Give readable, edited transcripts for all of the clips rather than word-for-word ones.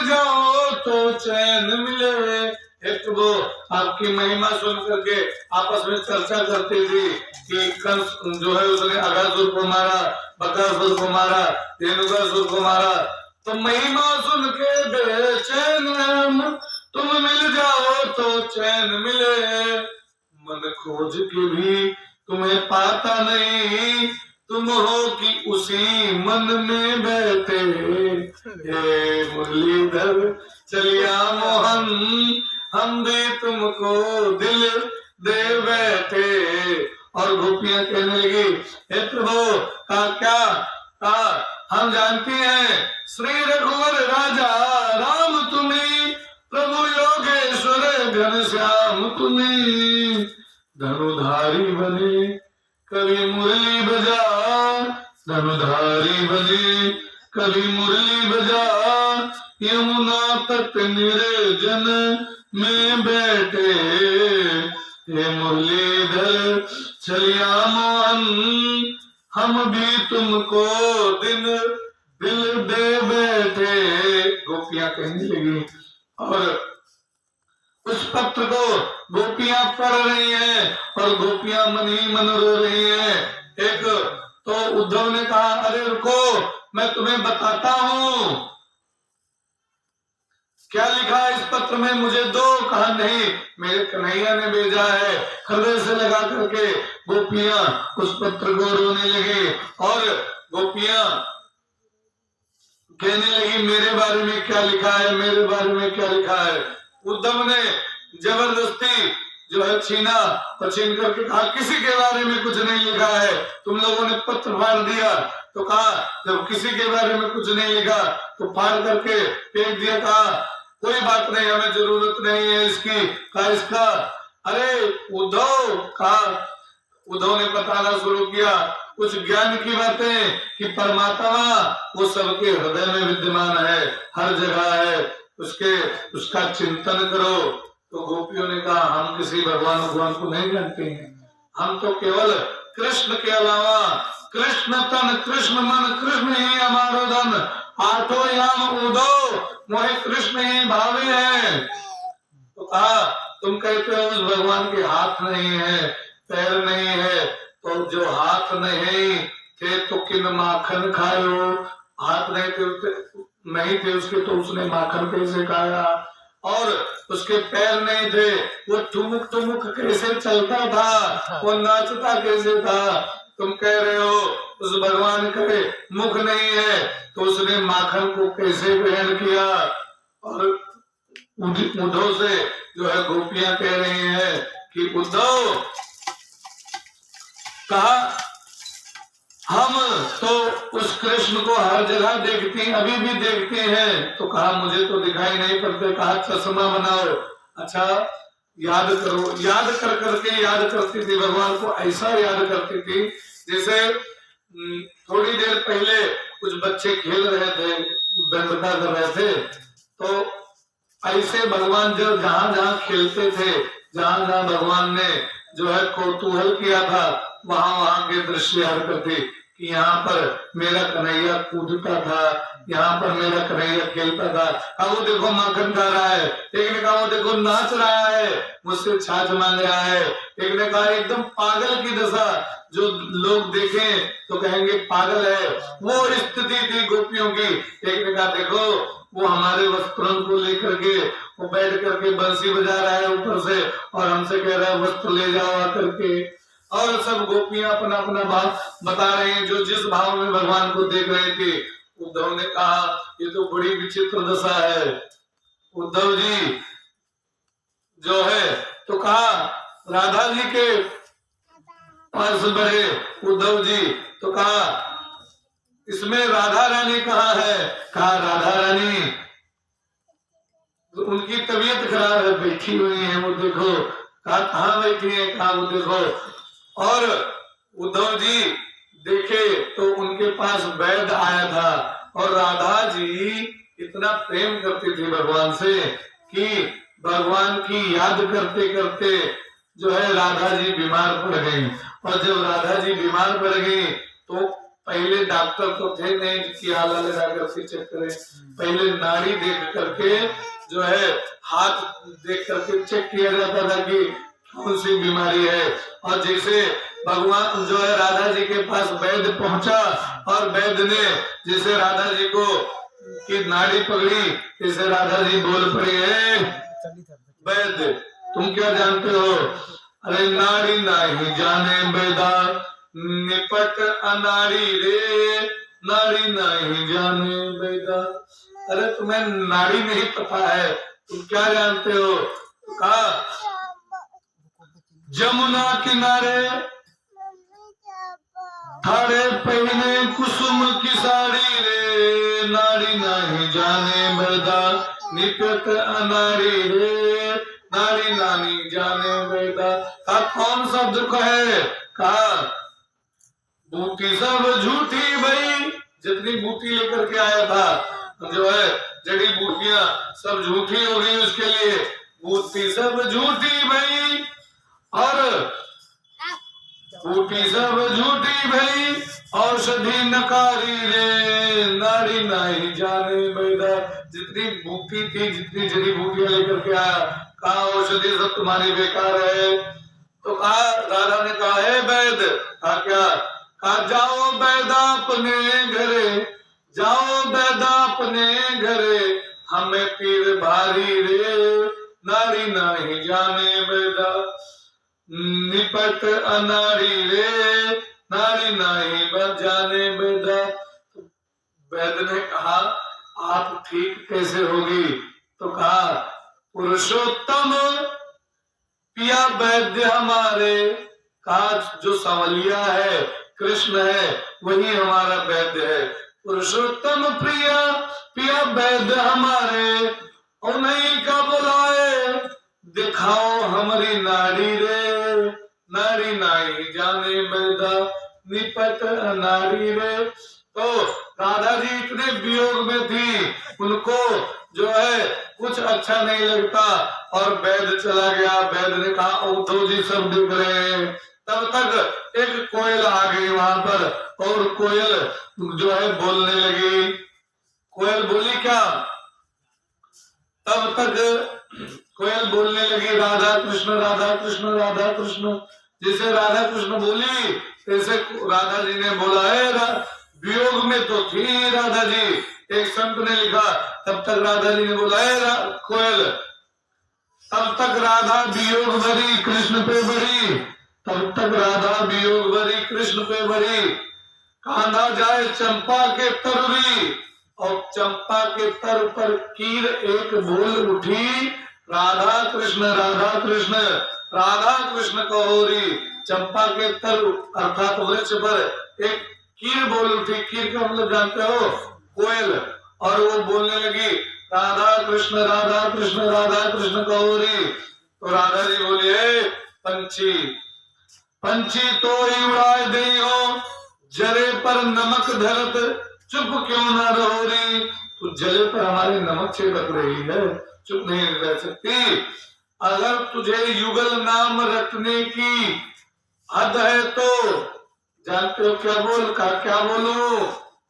जाओ तो चैन मिले। एक तो वो आपकी महिमा सुन करके आपस में चर्चा करती थी कि कंस जो है उसने अगासुर को मारा, बकासुर को मारा, रेणुकासुर को मारा। तो महिमा सुन के बेचैन हम, तुम मिल जाओ तो चैन मिले। मन खोज के भी तुम्हें पाता नहीं, तुम हो कि उसी मन में बैठे। हे मुरलीधर चलिया मोहन, हम भी तुमको दिल दे बैठे। और गोपियां कहने लगी, हे प्रभु का क्या का हम जानती हैं श्री रघुवर राजा राम तुम्हें, प्रभु योगेश्वर घनश्याम तुम्हें। धनुधारी बने कभी मुरली बजा, धनुधारी बने कभी मुरली बजा, यमुना तट निर्जन में बैठे। हे मुरलीधर चलिया मोहन, हम भी तुमको दिल दे बैठे। गोपियां कहने लगी और उस पत्र को गोपियां पढ़ रही हैं और गोपियां मन ही मन रो रही हैं। एक तो उद्धव ने कहा, अरे रुको मैं तुम्हें बताता हूँ क्या लिखा है इस पत्र में, मुझे दो। कहा नहीं, मेरे कन्हैया ने भेजा है। हृदय से लगा करके गोपियां उस पत्र को रोने लगी और गोपियां कहने लगी, मेरे बारे में क्या लिखा है, मेरे बारे में क्या लिखा है। उद्धव ने जबरदस्ती जो है छीना और छीन करके कहा, किसी के बारे में कुछ नहीं लिखा है। तुम लोगों ने पत्र फाड़ दिया तो कहा, जब किसी के बारे में कुछ नहीं लिखा तो फाड़ करके फेंक दिया। कहा कोई बात नहीं, हमें जरूरत नहीं है इसकी। कहा इसका, अरे उद्धव, कहा उद्धव ने बताना शुरू किया कुछ ज्ञान की बातें कि परमात्मा वो सबके हृदय में विद्यमान है, हर जगह है, उसका चिंतन करो। तो गोपियों ने कहा, हम किसी भगवान को नहीं जानते हैं, हम तो केवल कृष्ण के अलावा कृष्ण तन कृष्ण मन कृष्ण ही हमारो धन, आठों याम उदो मोहे कृष्ण ही भावे है। तो कहा, तुम कहते हो उस भगवान के हाथ नहीं है, पैर नहीं है, तो जो हाथ नहीं थे तो किन माखन खायो, हाथ नहीं थे उसके तो उसने माखन कैसे खाया, और उसके पैर नहीं थे वो ठुमुक ठुमुक कैसे चलता था, वो नाचता कैसे था। तुम कह रहे हो उस भगवान के मुख नहीं है तो उसने माखन को कैसे ग्रहण किया। और उद्धव से जो है गोपियां कह रही हैं कि उद्धव, कहा हम तो उस कृष्ण को हर जगह देखते हैं, अभी भी देखते हैं। तो कहा मुझे तो दिखाई नहीं पड़ते। कहा चश्मा बनाओ। अच्छा याद करो, याद कर करके याद करती थी भगवान को, ऐसा याद करती थी जैसे थोड़ी देर पहले कुछ बच्चे खेल रहे थे, दंडता कर रहे थे, तो ऐसे भगवान जब जहां जहां खेलते थे, जहां जहां भगवान ने जो है कौतूहल किया था, वहां वहां के दृश्य याद करते कि यहाँ पर मेरा कन्हैया कूदता था, यहाँ पर मेरा कन्हैया खेलता था। अब वो देखो माखन खा रहा है, एक ने कहा वो देखो नाच रहा है, मुझसे छाछ मांग रहा है, एक ने कहा एकदम पागल की दशा, जो लोग देखें तो कहेंगे पागल है, वो स्थिति थी गोपियों की। एक ने कहा देखो वो हमारे वस्त्रों को लेकर के वो बैठ करके बंसी बजा रहा है ऊपर से और हमसे कह रहा है वस्त्र ले जाओ आकर के। और सब गोपियां अपना अपना भाव बता रहे हैं जो जिस भाव में भगवान को देख रहे थे। उद्धव ने कहा ये तो बड़ी विचित्र दशा है उद्धव जी जो है। तो कहा राधा जी के पास बढ़े उद्धव जी, तो कहा इसमें राधा रानी कहाँ है। कहा राधा रानी तो उनकी तबीयत खराब है, बैठी हुई है वो देखो। कहा कहाँ बैठी है। कहा वो देखो। और उद्धव जी देखे तो उनके पास वैद्य आया था और राधा जी इतना प्रेम करती थी भगवान से कि भगवान की याद करते करते जो है राधा जी बीमार पड़ गई। और जब राधा जी बीमार पड़ गई तो पहले डॉक्टर तो थे नहीं कि आला लगा करके चेक करें, पहले नाड़ी देख करके जो है हाथ देख करके चेक किया जाता था कि कौन सी बीमारी है। और जैसे भगवान जो है राधा जी के पास वैद्य पहुंचा और वैद्य ने जैसे राधा जी को की नाड़ी पकड़ी, जैसे राधा जी बोल पड़ी है वैद्य तुम क्या जानते हो? अरे नाड़ी नहीं जाने वैदा निपट अनाड़ी रे, नाड़ी नहीं जाने वैदा। अरे तुम्हें नाड़ी नहीं पता है, तुम क्या जानते हो? कहा जमुना किनारे थारे पहने कुसुम की साड़ी रे, नाड़ी नहीं जाने वैदा निपट अनाड़ी रे, नाड़ी नानी जाने वैदा। का कौन सा दुख है? कहा बूटी सब झूठी भाई, जितनी बूटी लेकर के आया था जो है जड़ी बूटियां सब झूठी हो गई उसके लिए, बूटी सब झूठी भाई और बूटी सब झूठी भाई औषधि नकारी रे, नाड़ी नहीं जाने वैदा। जितनी बूटी थी जितनी जड़ी बूटियां लेकर के आया, कहा औषधि सब तुम्हारी बेकार है। तो कहा राधा ने कहा है वैद्य, कहा क्या? कहा जाओ वैदा अपने घरे, जाओ वैदा अपने घरे, हमें पीर भारी रे, नाड़ी नहीं जाने वैदा निपट अनाड़ी रे, नाड़ी नहीं जाने वैदा। वैद्य ने कहा आप ठीक कैसे होगी? तो कहा पुरुषोत्तम पिया वैद्य हमारे, कहा जो संवलिया है कृष्ण है वही हमारा वैद्य है। पुरुषोत्तम प्रिया पिया वैद्य हमारे, और नहीं का बुलाए दिखाओ हमारी नाड़ी रे, नाड़ी नाई जाने वैदा निपट नाड़ी रे। तो राधा जी इतने वियोग में थी, उनको जो है कुछ अच्छा नहीं लगता और वैद्य चला गया। वैद्य ने कहा उद्धव जी सब दिख रहे हैं। तब तक एक कोयल आ गई वहां पर और कोयल जो है बोलने लगी। कोयल बोली क्या? तब तक कोयल बोलने लगी राधा कृष्ण राधा कृष्ण राधा कृष्ण। जैसे राधा कृष्ण बोली जैसे राधा जी ने बोला है, वियोग में तो थी राधा जी। एक संत ने लिखा तब तक राधा जी ने बोला है कोयल, तब तक राधा वियोग भरी कृष्ण पे बड़ी, तब तक राधा वियोग भरी कृष्ण पे बड़ी। कांधा जाए चंपा के तरुरी, और चंपा के तर पर कीर एक बोल उठी, राधा कृष्ण राधा कृष्ण राधा कृष्ण कहोरी। चंपा के तर अर्थात वृक्ष पर एक कीर बोल उठी। कीर का मतलब जानते हो? कोयल। और वो बोलने लगी राधा कृष्ण राधा कृष्ण कहोरी। तो राधा जी बोली है पंछी पंछी तो ही उड़ाए दई हो, जरे पर नमक धरत चुप क्यों न रहोरी। तो जले पर हमारे नमक छिड़क रही है, चुप नहीं रह सकती। अगर तुझे युगल नाम रटने की हद है तो जानते हो क्या बोल का क्या बोलो?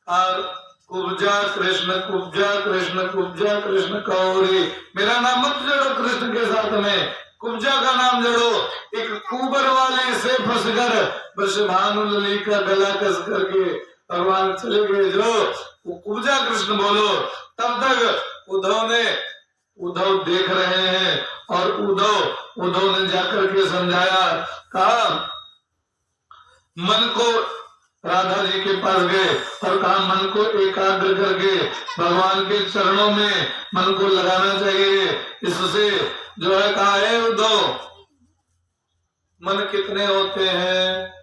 और कुब्जा कृष्ण कुब्जा कृष्ण कहोरी। मेरा नाम मत जोड़ो कृष्ण के साथ में, कुब्जा का नाम जोड़ो। एक कुबर वाले से फंसकर बस भानु लली का गला कस करके भगवान चले गए। जो वो कुब्जा कृष्ण बोलो। तब तक उद्धव देख रहे हैं और उद्धव ने जाकर के समझाया, कहा मन को राधा जी के पास गए और कहा मन को एकाग्र करके भगवान के चरणों में मन को लगाना चाहिए। इससे जो है कहा है उद्धव मन कितने होते हैं?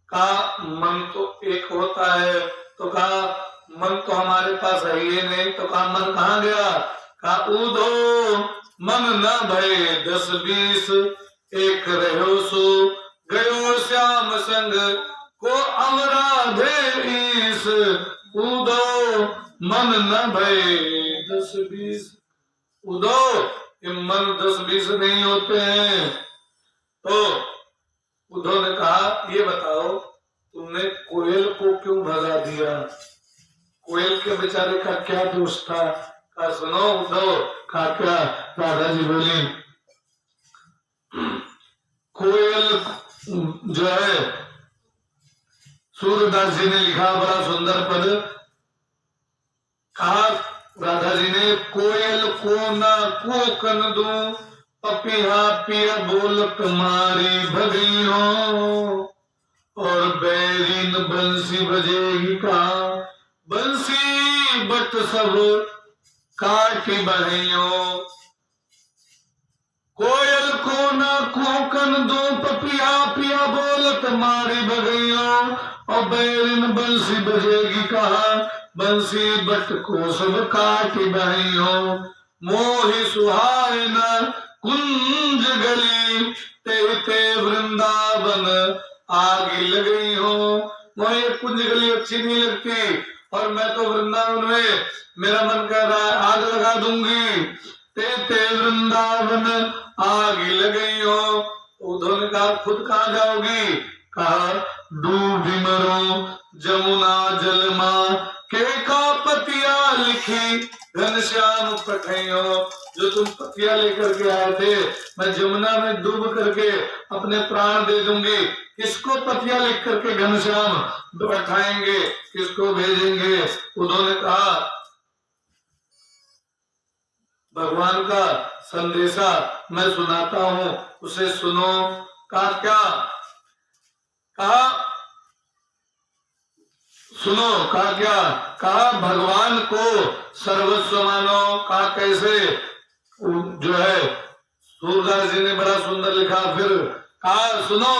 कहा मन तो एक होता है। तो कहा मन तो हमारे पास है ही नहीं। तो कहा मन कहाँ गया? कहा उद्धव मन न भय 10-20 एक रहो सो, गयो श्याम संग को अमराधे ईस। उद्धव मन न भय 10-20। उद्धव ये मन 10-20 नहीं होते हैं। तो उद्धव ने कहा ये बताओ तुमने कोयल को क्यों भगा दिया? कोयल के बेचारे का क्या दोष था? कहा सुनो उद्धव। कहा क्या? राधा जी बोली कोयल जो है, सूरदास जी ने लिखा बड़ा सुंदर पद। कहा राधा जी ने कोयल को ना कोकन दूं, पपिया पिया बोलत मारी भगियो, और बैरीन बंसी बजेगी का, बंसी बट सब काटी बहियो। कोयल को ना कोकन दो, पपिया पिया बोलत मारी भगियो, और बैरीन बंसी बजेगी कहा, बंसी बट को सब काटी बहियो। मोहि सुहाए न कुंज गली, ते ते वृंदावन आग लगी हो। मुझे कुंज गली अच्छी नहीं लगती, और मैं तो वृंदावन में मेरा मन कर रहा है आग लगा दूंगी। ते ते वृंदावन आग लगी हो। उद्धव ने कहा खुद कहाँ जाओगी? कहा डूबी मरो जमुना जल मां, के का पतिया लिखी घनश्याम पठियो। जो तुम पतिया लेकर के आए थे, मैं जमुना में डूब करके अपने प्राण दे दूंगी। किसको पतिया लिख करके घनश्याम बैठाएंगे, किसको भेजेंगे? उन्होंने कहा भगवान का संदेशा मैं सुनाता हूँ, उसे सुनो। कहा क्या? कहा सुनो। कहा क्या? कहा भगवान को सर्वस्व मानो। कहा कैसे? जो है सूरदास जी ने बड़ा सुंदर लिखा। फिर कहा सुनो।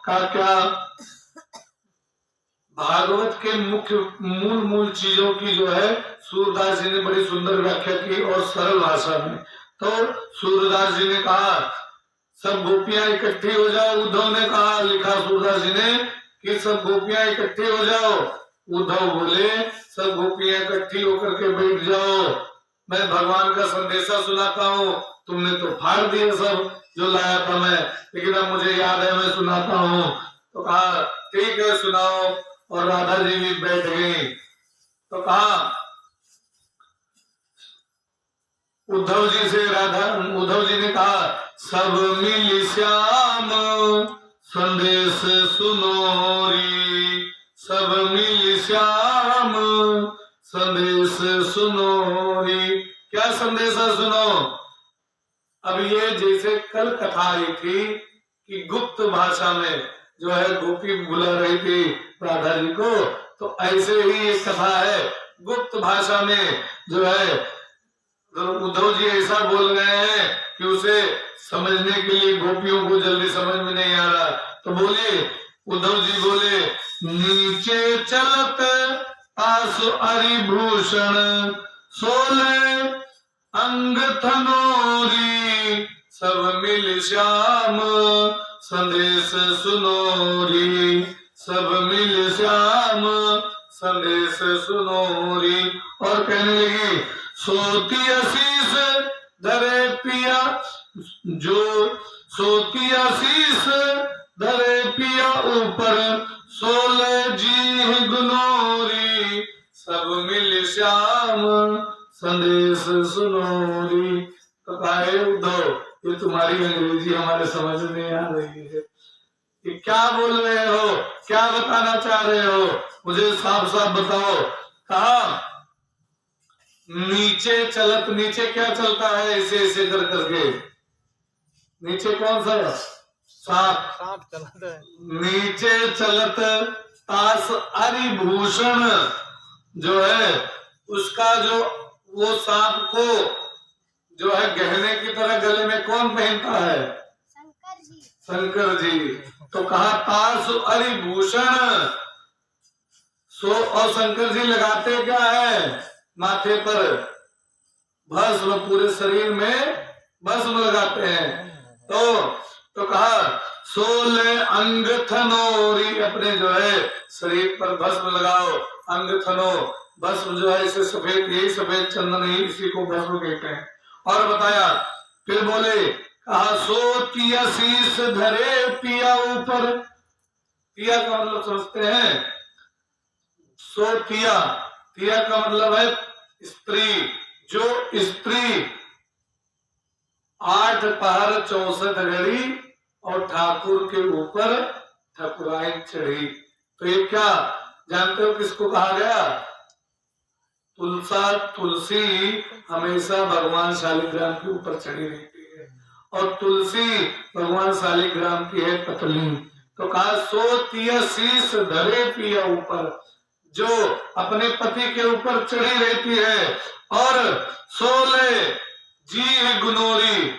कहा क्या? भागवत के मुख्य मूल चीजों की जो है सूरदास जी ने बड़ी सुंदर व्याख्या की और सरल भाषा में। तो सूरदास जी ने कहा सब गोपियां इकट्ठी हो जाओ। उद्धव ने कहा, लिखा सूरदास जी ने कि सब गोपियां इकट्ठी हो जाओ। उद्धव बोले सब गोपियां इकट्ठी होकर के बैठ जाओ, मैं भगवान का संदेशा सुनाता हूँ। तुमने तो फाड़ दिया सब जो लाया था मैं, लेकिन अब मुझे याद है मैं सुनाता हूँ। तो कहा ठीक है सुनाओ, और राधा जी भी बैठ गई। तो कहा उद्धव जी से उद्धव जी ने कहा सब मिल श्याम संदेश सुनोरी, सब मिल श्याम संदेश सुनोरी। क्या संदेशा सुनो? अब ये जैसे कल कथा आई थी कि गुप्त भाषा में जो है गोपी बुला रही थी राधा जी को, तो ऐसे ही एक कथा है गुप्त भाषा में जो है उद्धव जी ऐसा बोल रहे हैं कि उसे समझने के लिए गोपियों को जल्दी समझ में नहीं आ रहा। तो बोले उद्धव जी बोले नीचे चलत आसु अरिभूषण, सोले अंग थनोरी, सब मिल श्याम संदेश सुनोरी, सब मिल श्याम संदेश सुनोरी। और कहने लगी सोती आशीष धरे पिया, जो सोती आशीष धरे पिया ऊपर, सोले जी गुनोरी, सब मिल श्याम संदेश सुनोरी। तो कहे उद्धव ये तुम्हारी अंग्रेजी हमारे समझ में आ रही है, कि क्या बोल रहे हो, क्या बताना चाह रहे हो, मुझे साफ साफ बताओ। कहा नीचे चलत, नीचे क्या चलता है ऐसे ऐसे कर करके, नीचे कौन सा? सांप चलता है। नीचे चलत तास अरिभूषण, जो है उसका जो वो सांप को जो है गहने की तरह गले में कौन पहनता है? शंकर जी। शंकर जी। तो कहा तास अरिभूषण, सो और शंकर जी लगाते क्या है? माथे पर भस्म, पूरे शरीर में भस्म लगाते हैं। तो कहा सोले अंग थनोरी, अपने जो है शरीर पर भस्म लगाओ। अंग थनो, भस्म जो है इसे सफेद, यही सफेद चंदन ही इसी को भस्म कहते हैं। और बताया फिर बोले कहा सोती आशीष धरे पिया ऊपर, तिया का मतलब समझते हैं, सो तिया, तिया का मतलब है स्त्री। जो स्त्री 8 पहर 64 घड़ी और ठाकुर के ऊपर ठकुराइन चढ़ी। तो ये क्या जानते हो किसको कहा गया? तुलसी हमेशा भगवान शालिग्राम के ऊपर चढ़ी रहती है, और तुलसी भगवान शालिग्राम की है पतली। तो कहा सो तिया शीश धरे पिया ऊपर, जो अपने पति के ऊपर चढ़ी रहती है, और सोले जी गुनोरी,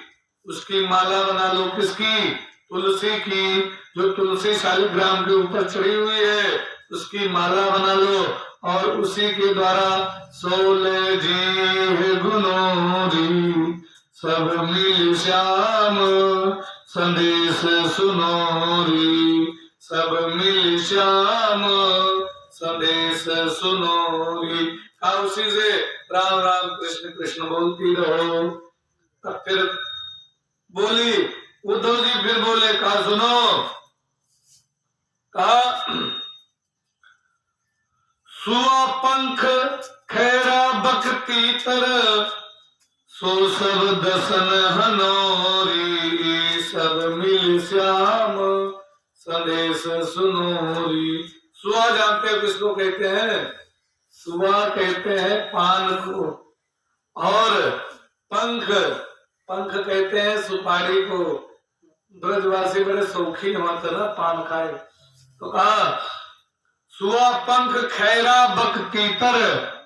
उसकी माला बना लो। किसकी? तुलसी की। जो तुलसी शालिग्राम के ऊपर चढ़ी हुई है उसकी माला बना लो, और उसी के द्वारा सोले जी गुनोरी, सब मिल श्याम संदेश सुनोरी, सब मिल श्याम संदेश सुनोरी। का उसी से राम राम कृष्ण कृष्ण बोलती रहो। तब फिर बोली उद्धव जी, फिर बोले कहा सुनो, कहा सुआ पंख खैरा बकती तर, सो सब दसन हनोरी, सब मिल श्याम संदेश सुनोरी। सुआ जानते हो किसको कहते हैं? सुआ कहते हैं पान को, और पंख, पंख कहते हैं सुपारी को। ब्रजवासी बड़े शौकीन होते ना पान खाए। तो कहा सुआ पंख खैरा बकतीतर,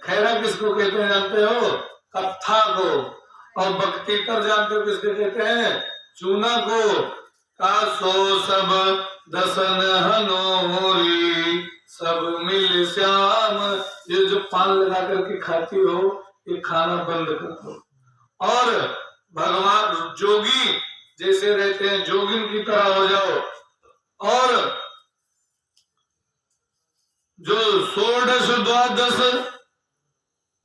खैरा किसको कहते हैं जानते हो? कत्था को। और बकतीतर जानते हो किसको कहते हैं? चूना को। का सो सब दसन हनोरी, सब मिल श्याम, ये जो पान लगा करके खाती हो ये खाना बंद कर दो। और भगवान जोगी जैसे रहते हैं जोगिन की तरह हो जाओ, और जो 16 द्वादश,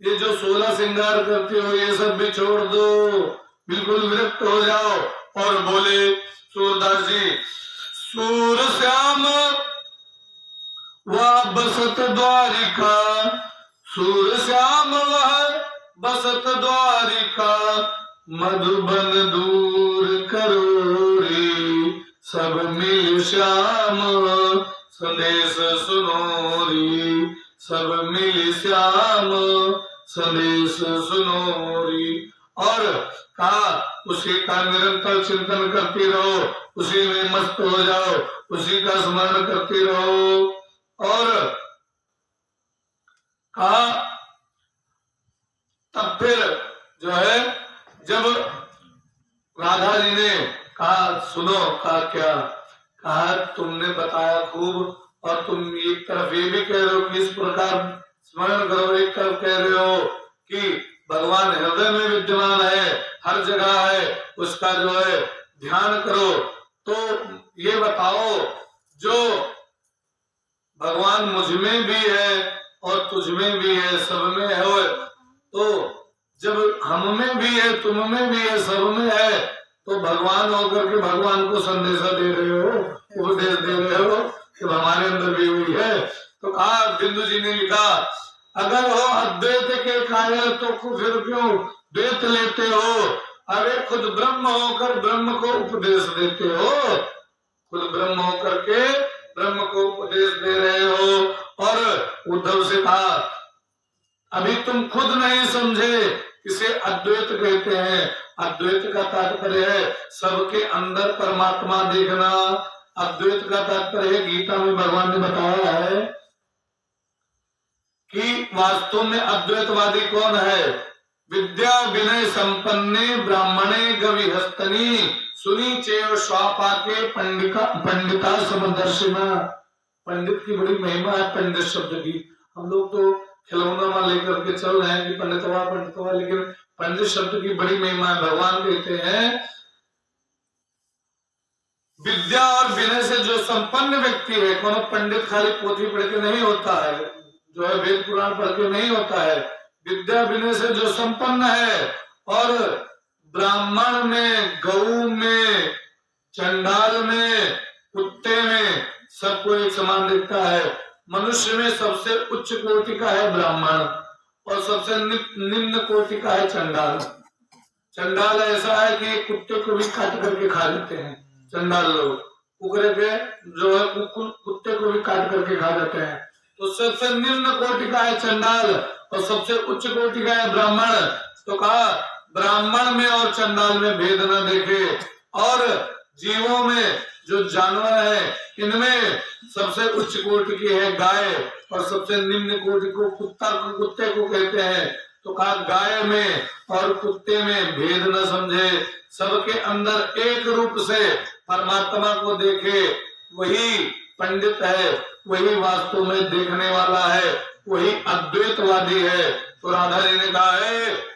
ये जो 16 श्रृंगार करते हो ये सब भी छोड़ दो, बिल्कुल विरक्त हो जाओ। और बोले सूरदास जी, सूर श्याम वह बसत द्वारिका, सूर श्याम वह बसत द्वारिका, मधुबन दूर करोरी, सब मिल श्याम संदेश सुनोरी, सब मिल श्याम संदेश सुनोरी। और कहा उसी का निरंतर चिंतन करती रहो, उसी में मस्त हो जाओ, उसी का स्मरण करती रहो। और कहा तब फिर जो है जब राधा जी ने कहा सुनो, कहा क्या? कहा तुमने बताया खूब, और तुम एक तरफ ये भी कह रहे हो कि इस प्रकार स्मरण करो, एक तरफ कह रहे हो कि भगवान हृदय में विद्यमान है, हर जगह है, उसका जो है ध्यान करो। तो ये बताओ, जो भगवान मुझ में भी है और तुझ में भी है, सब में है, तो जब हम में भी है, तुम में भी है, सब में है, तो भगवान होकर के भगवान को संदेशा दे रहे हो, उपदेश दे रहे हो कि हमारे अंदर भी हुई है। तो कहा बिंदु जी ने लिखा, अगर हो अद्वैत के कायल तो फिर क्यों द्वैत लेते हो? अरे खुद ब्रह्म होकर ब्रह्म को उपदेश देते हो, खुद ब्रह्म होकर के ब्रह्म को उपदेश दे रहे हो। और उद्धव से कहा अभी तुम खुद नहीं समझे इसे अद्वैत कहते हैं। अद्वैत का तात्पर्य है सबके अंदर परमात्मा देखना। अद्वैत का तात्पर्य है, गीता में भगवान ने बताया है कि वास्तव में अद्वैतवादी कौन है? विद्या विनय संपन्ने ब्राह्मणे गविहस्तनी, सुनी चेव स्वापाके पंडिता समदर्शिना। पंडित की बड़ी महिमा है पंडित शब्द की। हम लोग तो खिलौना में लेकर के चल रहे हैं कि पंडितवा, लेकिन पंडित शब्द की बड़ी महिमा है। भगवान कहते हैं विद्या और विनय से जो संपन्न व्यक्ति है, कौन पंडित खाली पोथी पढ़ के नहीं होता है, जो है वेद पुराण पढ़ के नहीं होता है। विद्या विनय से जो संपन्न है, और ब्राह्मण में, गऊ में, चंडाल में, कुत्ते में सबको एक समान देखता है। मनुष्य में सबसे उच्च कोटि का है ब्राह्मण और सबसे निम्न कोटि का है चंडाल। चंडाल ऐसा है कि कुत्ते को भी काट करके खा लेते हैं। चंडाल लोग कुकरे के जो है कुत्ते को भी काट करके खा जाते हैं। तो सबसे निम्न कोटि का है चंडाल और सबसे उच्च कोटि का है ब्राह्मण। तो कहा ब्राह्मण में और चंडाल में भेद न देखे। और जीवों में जो जानवर है इनमें सबसे उच्च कोटि की है गाय और सबसे निम्न कोटि को कुत्ते को कहते हैं। तो कहा गाय में और कुत्ते में भेद न समझे, सबके अंदर एक रूप से परमात्मा को देखे, वही पंडित है, वही वास्तव में देखने वाला है, वही अद्वैतवादी है। तो राधा जी ने कहा है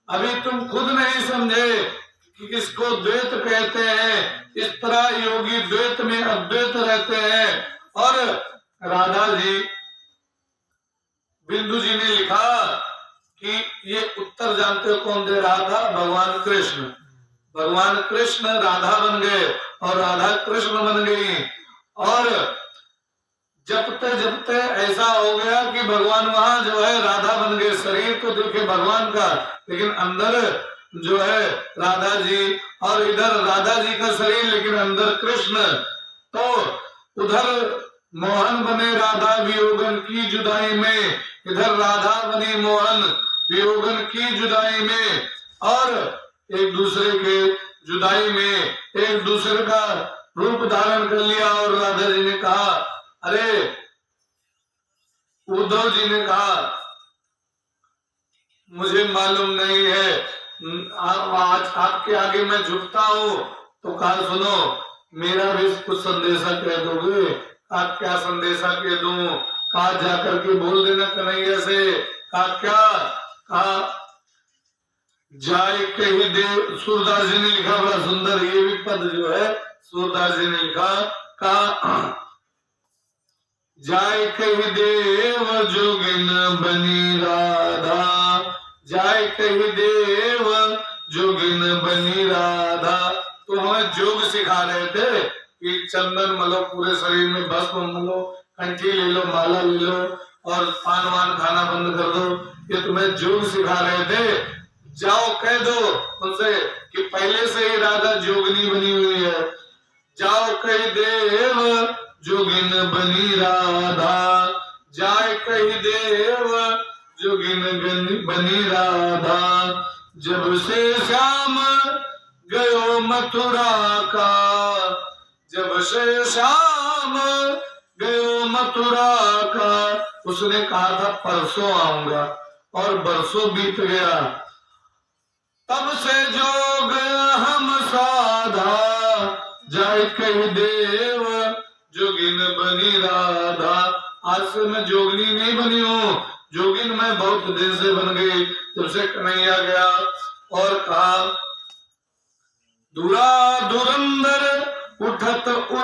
अभी तुम खुद नहीं समझे कि किसको द्वैत कहते हैं। इस तरह योगी द्वैत में अद्वैत रहते हैं। और राधा जी बिंदु जी ने लिखा कि ये उत्तर जानते हो कौन दे रहा था? भगवान कृष्ण। भगवान कृष्ण राधा बन गए और राधा कृष्ण बन गई। और जपते जपते ऐसा हो गया कि भगवान वहां जो है राधा बन गए। शरीर तो देखे भगवान का, लेकिन अंदर जो है राधा जी, और इधर राधा जी का शरीर लेकिन अंदर कृष्ण। तो उधर मोहन बने राधा वियोगन की जुदाई में, इधर राधा बनी मोहन वियोगन की जुदाई में। और एक दूसरे के जुदाई में एक दूसरे का रूप धारण कर लिया। और राधा जी ने कहा अरे उद्धव जी ने कहा मुझे मालूम नहीं है, आज आपके आगे मैं झुकता हूँ। तो कहा सुनो मेरा भी कुछ संदेशा कह दोगे? आप क्या संदेशा कह दूं? कहा जाकर के बोल देना कन्हैया से। कहा क्या? कहा जाए कही देव। सूरदास जी ने लिखा बड़ा सुंदर ये भी पद जो है सूरदास जी ने लिखा। कहा जाय कही देव जोगिन बनी राधा, जाय कही देव जोगिन बनी राधा। तो हमें जोग सिखा रहे थे कि चंदन मलो पूरे शरीर में, भस्म मलो, कंठी ले लो, माला ले लो और पान वान खाना बंद कर दो। ये तुम्हें जोग सिखा रहे थे। जाओ कह दो उनसे कि पहले से ही राधा जोगनी बनी हुई है। जाओ कही देव जोगिन बनी राधा, जाय कही देव जोगिन बनी राधा। जब से श्याम गयो मथुरा का, जब से श्याम गयो मथुरा का। उसने कहा था परसों आऊंगा और बरसों बीत गया। तब से जोग हम साधा, जाय कही देव जोगिन बनी राधा। आज से मैं जोगनी नहीं बनी हूँ, जोगिन मैं बहुत दिन से बन गई जब से कन्हैया गया। और कहा दुरा धुरंधर उठत उड़